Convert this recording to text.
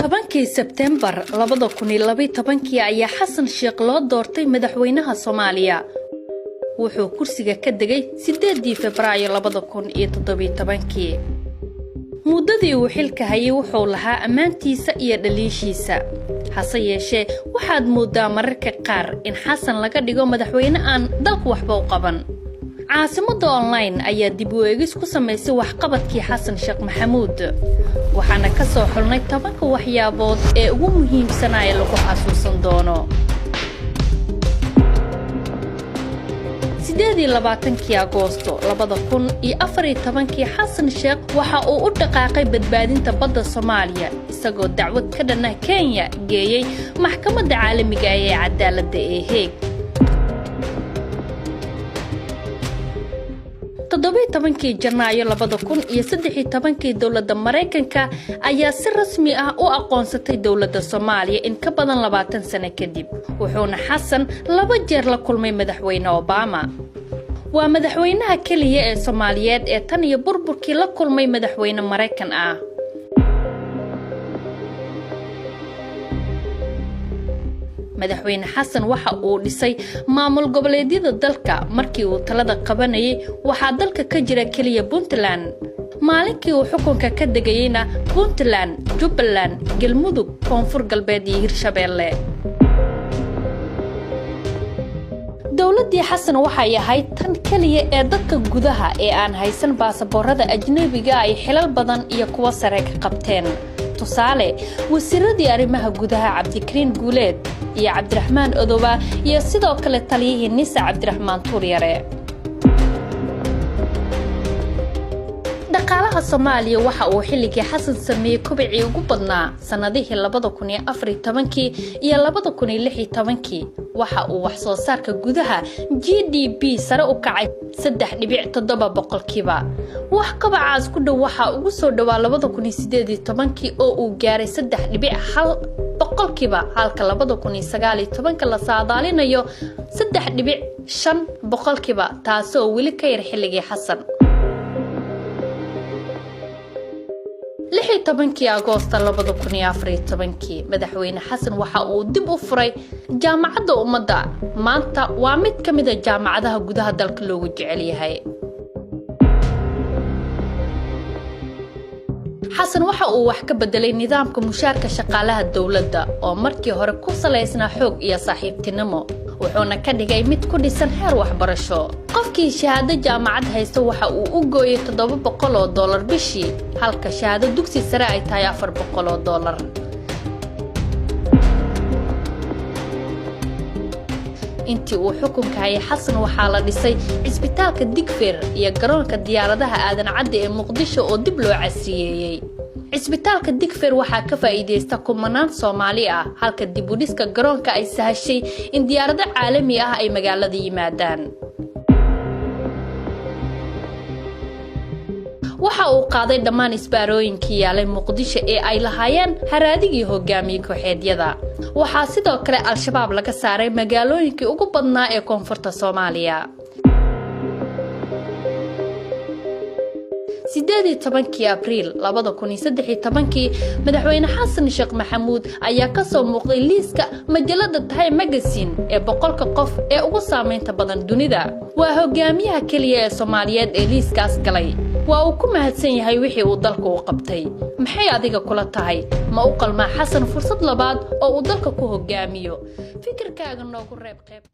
tobankii Sebtembar 2012 ayaa Xasan Sheekh loo doortay madaxweynaha Soomaaliya. Wuxuu kursiga ka degay 8 Febraayo 2017. Muddadii uu xilka hayay wuxuu lahaa ammaantiisa iyo dhaliishiisa. Hase yeeshee, waxaad moodaa mararka qaar in Xasan laga dhigo madaxweyne aan dalka waxba u qaban. caasimada online ayaa dib u eegis ku sameysay waxqabadkii Xasan Sheekh Maxamuud. waxaana ka soo xulnay 10 waxyaabood ee ugu muhiimsan ee lagu xasuusan doono. 28 Agoosto 2014 Xasan Sheekh waxa uu u dhaqaaqay badbaadinta badda Soomaaliya isagoo dacwad ka dhan ah Kenya geeyay maxkamadda caalamiga ah ee cadaaladda ee Hague. 17 Janaayo 2013 dawladda Mareykanka ayaa si rasmi ah u aqoonsatay dawladda Soomaaliya in ka badan 20 sano kadib. wuxuuna Xasan 2 jeer la kulmay madaxweyne Obama. waa madaxweynaha kaliya ee Soomaaliyeed ee tan iyo burburkii la kulmay madaxweyne Mareykan ah. madaxweyne Xasan waxa uu dhisay maamul goboleedyada dalka markii uu talada qabanayay. waxaa dalka ka jira kaliya Puntland. maalinkii uu xukunka ka degayna Puntland, Jubbaland, Galmudug, Koonfur Galbeed iyo Hirshabeelle. dawladdii Xasan waxay ahayd tan kaliya ee dadka gudaha ee aan haysan baasaboorada ajnabiga ay xilal badan iyo kuwa sare ka qabteen. tusaale, wasiiradii arrimaha gudaha Cabdikariin Guuleed iyo Cabdiraxmaan Odoba iyo sidoo kale taliyihii Nisa Cabdiraxmaan Tuuryare. dhaqaalaha Soomaaliya waxa uu xilligii Xasan sameeyay kobcii ugu badnaa sanadihii 2014 iyo 2016. waxa uu wax soo saarka gudaha GDP sare u kacay 3.7%. wax kabacaas ku dhow waxa ugu soo dhawaa 2018 oo uu gaaray 3.1%, halka 2019 la saadaalinayo 3.5%, taasoo weli ka yar xilligii Xasan. 16 Agoosto 2014 madaxweyne Xasan waxa uu dib u furay jaamacadda ummadda. maanta waa mid ka mid ah jaamacadaha gudaha dalka loogu jecel yahay. Xasan waxa uu wax ka bedelay nidaamka mushaarka shaqaalaha dawladda oo markii hore ku saleysnaa xoog iyo saaxiibtinimo. wuxuuna ka dhigay mid ku dhisan heer waxbarasho. qofkii shahaado jaamacad haysta waxa uu u gooyay $700 bishii, halka shahaado dugsi sare ay tahay $400. intii uu xukunka hayay Xasan waxaa la dhisay cisbitaalka Digfeer iyo garoonka diyaaradaha aadan cadde ee Muqdisho oo dib loo casriyeeyay. cisbitaalka Digfeer waxaa ka faa'iideysta kumanaan Soomaali ah, halka dib u dhiska garoonka ay sahashay in diyaarado caalami ah ay magaalada yimaadaan. waxa uu qaaday dhammaan isbaarooyinkii yaalay Muqdisho ee ay lahaayeen haraadigii hogaamiye kooxeedyada. waxaa sidoo kale Al-Shabaab laga saaray magaalooyinkii ugu badnaa ee koonfurta Soomaaliya. 18 Abriil 2013 madaxweyne Xasan Sheekh Maxamuud ayaa ka soo muuqday liiska majalada Time Magazine ee 100 qof ee ugu saameynta badan dunida. waa hogaamiyaha kaliya ee Soomaaliyeed ee liiskaas galay. waa uu ku mahadsan yahay wixii uu dalka u qabtay. maxay adiga kula tahay? ma u qalmaa Xasan fursad labaad oo uu dalka ku hogaamiyo? fikirkaaga noogu reeb qayb.